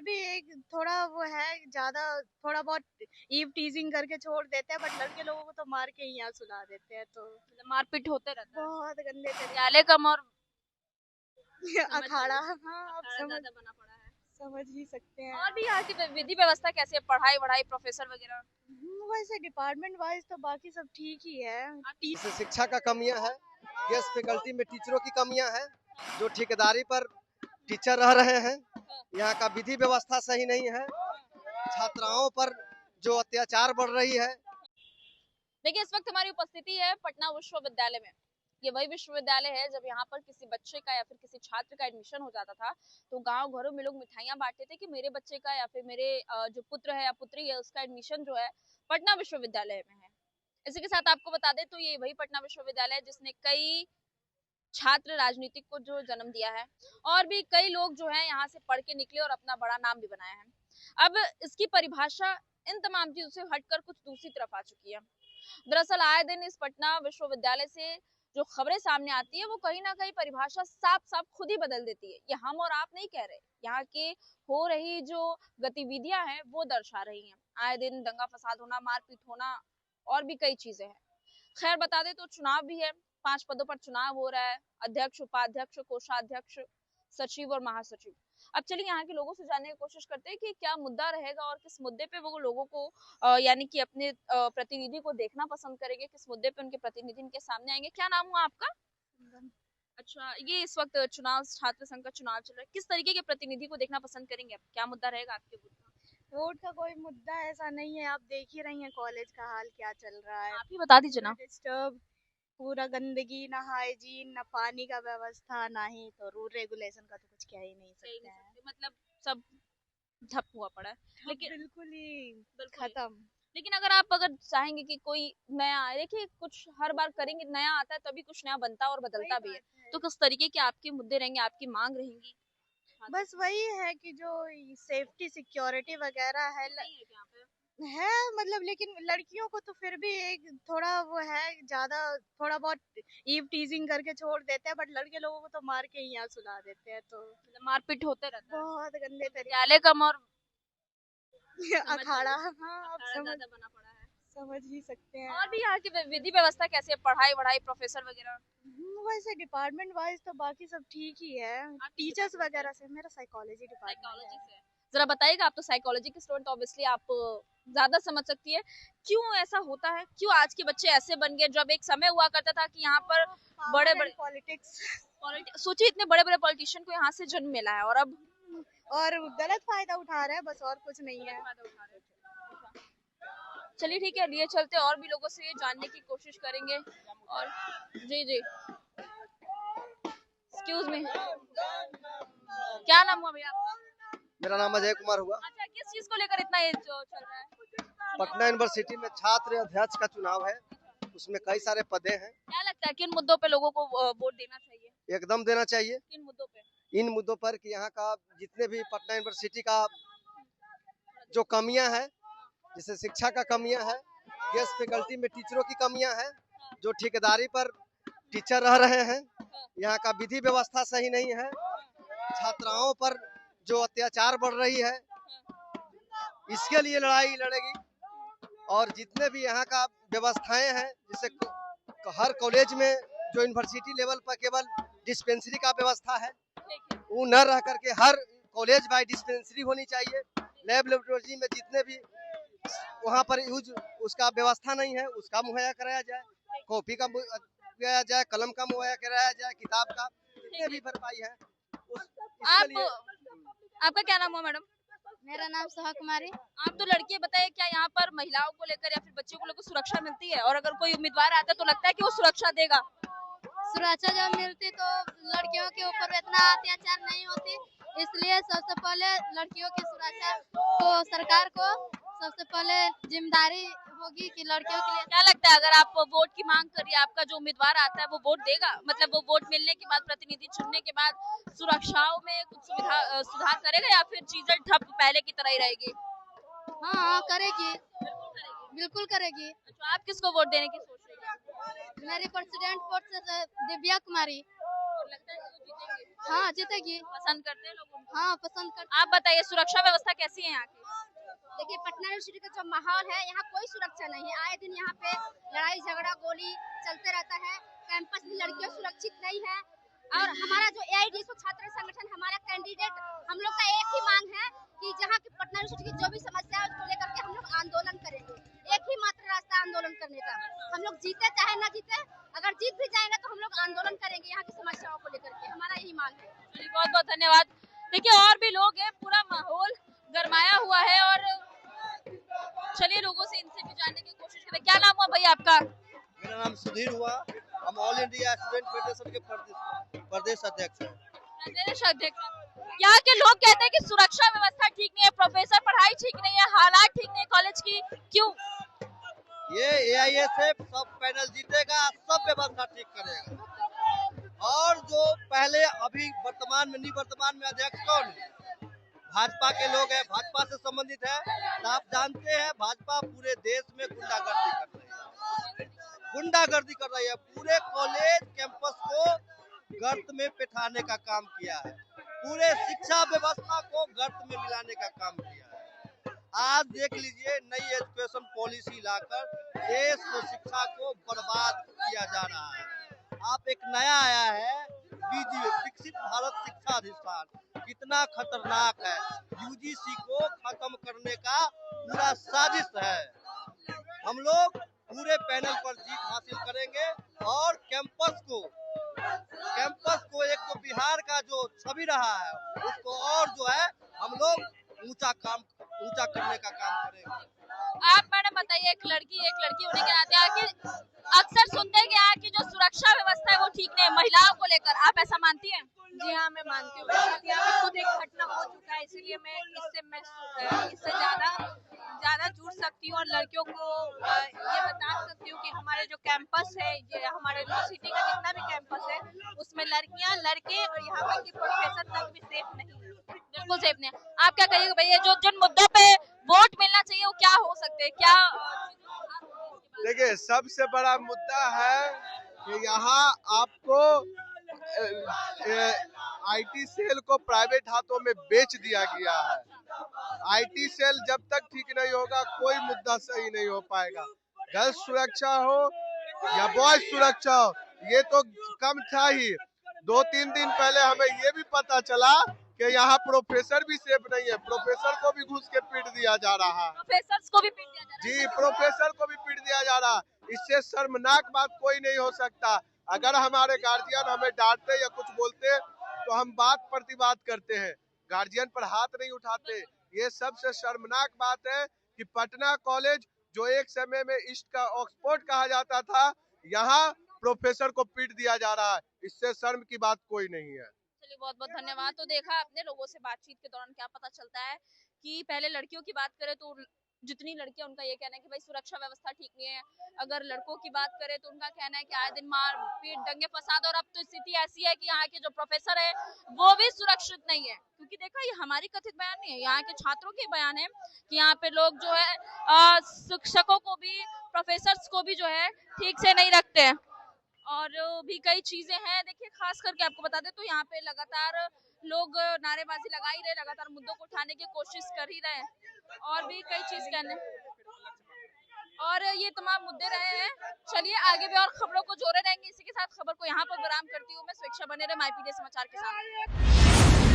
भी एक थोड़ा वो है ज्यादा, थोड़ा बहुत ईव टीजिंग करके छोड़ देते हैं, बट लड़के लोगों को तो मार के ही यहाँ सुला देते हैं। तो मतलब मारपीट होते रहता है। बहुत गंदे तरीके विद्यालय कम और समझ अखाड़ा, लो, हाँ आप अखाड़ा ज्यादा बना पड़ा है। समझ ही सकते हैं। और भी यहाँ की विधि व्यवस्था कैसी है, पढ़ाई वढ़ाई प्रोफेसर वगैरह? वैसे डिपार्टमेंट वाइज तो बाकी सब ठीक ही है। जैसे शिक्षा का कमियां है, गेस्ट फैकल्टी में टीचरों की कमियां है, जो ठेकेदारी पर टीचर रह रहे हैं। यहाँ का विधि व्यवस्था सही नहीं है, छात्राओं पर जो अत्याचार बढ़ रही है। देखिए, इस वक्त हमारी उपस्थिति है पटना विश्वविद्यालय में। ये वही विश्वविद्यालय है जब यहाँ पर किसी बच्चे का या फिर किसी छात्र का एडमिशन हो जाता था तो गांव घरों में लोग मिठाइयां बांटते थे कि मेरे बच्चे का या फिर मेरे जो पुत्र है या पुत्री है उसका एडमिशन जो है पटना विश्वविद्यालय में है। इसी के साथ आपको बता दें तो ये वही पटना विश्वविद्यालय है जिसने कई छात्र राजनीतिक को जो जन्म दिया है और भी कई लोग जो है यहाँ से पढ़ के निकले और अपना बड़ा नाम भी बनाया है। अब इसकी परिभाषा इन तमाम चीजों से हटकर कुछ दूसरी तरफ आ चुकी है। दरअसल आए दिन इस पटना विश्वविद्यालय से जो खबरें सामने आती है वो कहीं ना कहीं परिभाषा साफ साफ खुद ही बदल देती है। ये हम और आप नहीं कह रहे, यहाँ के हो रही जो गतिविधियां हैं वो दर्शा रही हैं। आए दिन दंगा फसाद होना, मारपीट होना और भी कई चीजें हैं। खैर बता दें तो चुनाव भी है, 5 पदों पर चुनाव हो रहा है, अध्यक्ष, उपाध्यक्ष, कोषाध्यक्ष, सचिव और महासचिव। अब चलिए यहाँ के लोगों से जानने की कोशिश करते हैं कि क्या मुद्दा रहेगा और किस मुद्दे पे वो लोगों को यानी कि अपने प्रतिनिधि को देखना पसंद करेंगे, किस मुद्दे पे उनके प्रतिनिधि इनके सामने आएंगे। क्या नाम हुआ आपका? अच्छा, ये इस वक्त चुनाव, छात्र संघ का चुनाव चल रहा है, किस तरीके के प्रतिनिधि को देखना पसंद करेंगे आप? क्या मुद्दा रहेगा आपके बूथ का? वोट का कोई मुद्दा ऐसा नहीं है, आप देख ही रही हैं कॉलेज का हाल क्या चल रहा है। आप ही बता दीजिए ना। डिस्टर्ब, पूरा गंदगी, ना हाइजीन, ना पानी का व्यवस्था, ना ही तो रूल रेगुलेशन का तो कुछ कह ही नहीं सकते हैं। मतलब सब ठप हुआ पड़ा है। लेकिन बिल्कुल ही बिल्कुल ही। खत्म। लेकिन अगर चाहेंगे कि कोई नया आए, देखिए कुछ हर बार करेंगे, नया आता है तभी कुछ नया बनता और बदलता भी है। तो किस तरीके के आपके मुद्दे रहेंगे, आपकी मांग रहेंगी? बस वही है कि जो सेफ्टी सिक्योरिटी वगैरह है नहीं है यहाँ पे। है, मतलब लेकिन लड़कियों को तो फिर भी एक थोड़ा वो है ज्यादा, थोड़ा बहुत ईव टीजिंग करके छोड़ देते हैं, बट लड़के लोगों को तो मार के ही यहाँ सुला देते हैं। तो मतलब मारपीट होते रहता है। बहुत गंदे तरीके विद्यालय कम और अखाड़ा, हाँ आप ज्यादा बना पड़ा है। समझ ही सकते हैं। और भी यहाँ की विधि व्यवस्था कैसी है, पढ़ाई वढ़ाई प्रोफेसर वगैरह? वैसे डिपार्टमेंट वाइज तो बाकी सब ठीक ही है। टीचर्स वगैरह से, मेरा साइकोलॉजी डिपार्टमेंट साइकोलॉजी है। से जरा बताइएगा, आप तो साइकोलॉजी के स्टूडेंट, ऑब्वियसली आप ज्यादा समझ सकती है क्यों ऐसा होता है, क्यों आज के बच्चे ऐसे बन गए। जब एक समय हुआ करता था कि यहाँ पर बड़े बड़े पॉलिटिक्स सोचिए इतने बड़े बड़े पॉलिटिशियन को यहाँ से जन्म मिला है और अब और गलत फायदा उठा रहे हैं, बस और कुछ नहीं है। चलिए ठीक है, लिए चलते और भी लोगों से ये जानने की कोशिश करेंगे। और जी जी, एक्सक्यूज मी, क्या नाम हुआ भैया आपका? मेरा नाम अजय कुमार हुआ। अच्छा, किस चीज को लेकर इतना ये जो चल रहा है? पटना यूनिवर्सिटी में छात्र अध्यक्ष का चुनाव है, उसमें कई सारे पदे हैं। क्या लगता है किन मुद्दों पे लोगों को वोट देना चाहिए? एकदम देना चाहिए। किन मुद्दों पे? इन मुद्दों पर कि यहाँ का जितने भी पटना यूनिवर्सिटी का जो कमियां हैं, जैसे शिक्षा का कमियां है, गेस्ट फैकल्टी में टीचरों की कमियां हैं, जो ठेकेदारी पर टीचर रह रहे हैं। यहाँ का विधि व्यवस्था सही नहीं है, छात्राओं पर जो अत्याचार बढ़ रही है, इसके लिए लड़ाई लड़ेगी। और जितने भी यहाँ का व्यवस्थाएं हैं, जैसे हर कॉलेज में जो यूनिवर्सिटी लेवल पर केवल डिस्पेंसरी का व्यवस्था है, वो न रह करके हर कॉलेज बाय डिस्पेंसरी होनी चाहिए। लैब लेबोरेटरी में जितने भी वहाँ पर यूज उसका व्यवस्था नहीं है, उसका मुहैया कराया जाए। कॉपी का मुहैया जाए, कलम का मुहैया कराया जाए, किताब का जितने भी भरपाई है आपका क्या नाम हुआ मैडम? मेरा नाम सोहा कुमारी। आप तो लड़की है, बताइए क्या यहाँ पर महिलाओं को लेकर या फिर बच्चों को लेकर सुरक्षा मिलती है? और अगर कोई उम्मीदवार आता है तो लगता है कि वो सुरक्षा देगा? सुरक्षा जब मिलती तो लड़कियों के ऊपर इतना अत्याचार नहीं होती, इसलिए सबसे पहले लड़कियों की सुरक्षा को सरकार को सबसे पहले जिम्मेदारी होगी कि लड़कियों के लिए। क्या लगता है अगर आप वोट की मांग करिए, आपका जो उम्मीदवार आता है वो वोट देगा? मतलब वो वोट मिलने के बाद, प्रतिनिधि चुनने के बाद सुरक्षाओं में कुछ सुधार करेगा या फिर चीजें ठप पहले की तरह ही रहेगी? हाँ करेगी, बिल्कुल करेगी। अच्छा, आप किसको वोट देने की सोच रही हैं? मेरी प्रेसिडेंट पोस्ट से दिव्या कुमारी। और लगता है कि वो जीतेंगे? हाँ जीतेगी। पसंद करते हैं लोग उनको? हाँ पसंद करते। आप बताइए सुरक्षा व्यवस्था कैसी है यहाँ की? देखिए पटना यूनिवर्सिटी का जो माहौल है यहाँ कोई सुरक्षा नहीं है। आए दिन यहाँ पे लड़ाई झगड़ा गोली चलते रहता है। कैंपस में लड़कियां सुरक्षित नहीं है। और हमारा जो एआईडीएसओ छात्र संगठन हमारा कैंडिडेट हम लोग का एक ही मांग है कि जहाँ की पटना यूनिवर्सिटी की जो भी समस्या है उसको लेकर के हम लोग आंदोलन करेंगे। एक ही मात्र रास्ता आंदोलन करने का। हम लोग जीते चाहे न जीते, अगर जीत भी जाएंगे तो हम लोग आंदोलन करेंगे यहाँ की समस्याओं को लेकर के। हमारा यही मांग है। चलिए बहुत बहुत धन्यवाद। देखिए और भी लोग हैं, पूरा माहौल गरमाया हुआ है और चलिए लोगों से इनसे भी जानने की कोशिश करें। क्या नाम हुआ भाई आपका? मेरा नाम सुधीर हुआ। हम ऑल इंडिया स्टूडेंट फेडरेशन के प्रदेश अध्यक्ष हैं। प्रदेश अध्यक्ष। यहाँ के लोग कहते हैं कि सुरक्षा व्यवस्था ठीक नहीं है, प्रोफेसर पढ़ाई ठीक नहीं है, हालात ठीक नहीं कॉलेज की, क्यों? ये एआईएसएफ सब पैनल जीतेगा, सब व्यवस्था ठीक करेगा। और जो पहले अभी वर्तमान में निवर्तमान में अध्यक्ष कौन है? भाजपा के लोग हैं, भाजपा से संबंधित है। तो आप जानते हैं भाजपा पूरे देश में गुंडागर्दी कर रही है, गुंडागर्दी कर रही है। पूरे कॉलेज कैंपस को गर्त में पिठाने का काम किया है, पूरे शिक्षा व्यवस्था को गर्त में मिलाने का काम किया है। आज देख लीजिए नई एजुकेशन पॉलिसी लाकर देश को शिक्षा को बर्बाद किया जा रहा है। आप एक नया आया है विकसित भारत शिक्षा अधिष्ठान, कितना खतरनाक है। यूजीसी को खत्म करने का पूरा साजिश है। हम लोग पूरे पैनल पर जीत हासिल करेंगे और कैंपस को एक तो बिहार का जो छवि रहा है उसको और जो है हम लोग ऊंचा करने का काम करेंगे। आप मैडम बताइए, एक लड़की होने के नाते यहाँ की अक्सर सुनते हैं कि यहाँ की जो सुरक्षा व्यवस्था है वो ठीक नहीं है महिलाओं को लेकर, आप ऐसा मानती हैं? जी हाँ मैं मानती हूँ। मेरे साथ यहाँ पे खुद एक घटना हो चुका है, इसीलिए मैं इससे ज्यादा जुड़ सकती हूँ और लड़कियों को ये बता सकती हूँ कि हमारे जो कैंपस है, ये हमारे यूनिवर्सिटी का जितना भी कैंपस है उसमें लड़कियाँ लड़के और यहाँ तक कि प्रोफेसर तक भी सेफ नहीं है। बिल्कुल सेफ नहीं है। आप क्या कहिएगा भैया, जो जिन मुद्दों पे वोट मिलना चाहिए वो क्या हो सकते हैं? क्या देखिए सबसे बड़ा मुद्दा है कि यहाँ आपको आईटी सेल को प्राइवेट हाथों में बेच दिया गया है। आईटी सेल जब तक ठीक नहीं होगा कोई मुद्दा सही नहीं हो पाएगा। गर्ल्स सुरक्षा हो या बॉयज सुरक्षा हो, ये तो कम था ही। 2-3 दिन पहले हमें ये भी पता चला कि यहाँ प्रोफेसर भी सेफ नहीं है, प्रोफेसर को भी घुस के पीट दिया जा रहा है। प्रोफेसर को भी पीट दिया जा रहा है? जी प्रोफेसर को भी पीट दिया जा रहा है। इससे शर्मनाक बात कोई नहीं हो सकता। अगर हमारे गार्जियन हमें डांटते या कुछ बोलते तो हम बात प्रतिबाद करते हैं, गार्जियन पर हाथ नहीं उठाते। ये सबसे शर्मनाक बात है कि पटना कॉलेज जो एक समय में ईस्ट का ऑक्सफोर्ड कहा जाता था, यहाँ प्रोफेसर को पीट दिया जा रहा है। इससे शर्म की बात कोई नहीं है। चलिए बहुत बहुत धन्यवाद। तो देखा अपने लोगों से बातचीत के दौरान क्या पता चलता है कि पहले लड़कियों की बात करें तो जितनी लड़कियां उनका ये कहना है कि भाई सुरक्षा व्यवस्था ठीक नहीं है। अगर लड़कों की बात करें तो उनका कहना है कि आए दिन मार पीट दंगे फसाद, और अब तो स्थिति ऐसी है कि यहाँ के जो प्रोफेसर है वो भी सुरक्षित नहीं है। क्योंकि देखा ये हमारी कथित बयान नहीं है, यहाँ के छात्रों के बयान है कि यहाँ पे लोग जो है शिक्षकों को भी प्रोफेसर को भी जो है ठीक से नहीं रखते हैं और भी कई चीजें हैं। देखिए खास करके आपको बता दें तो यहाँ पे लगातार लोग नारेबाजी लगा ही रहे, लगातार मुद्दों को उठाने की कोशिश कर ही रहे हैं और भी कई चीज कहने और ये तमाम मुद्दे रहे हैं। चलिए आगे भी और खबरों को जोड़े रहेंगे। इसी के साथ खबर को यहाँ पर विराम करती हूँ मैं। स्वेच्छा बने रहे माईपीडी समाचार के साथ।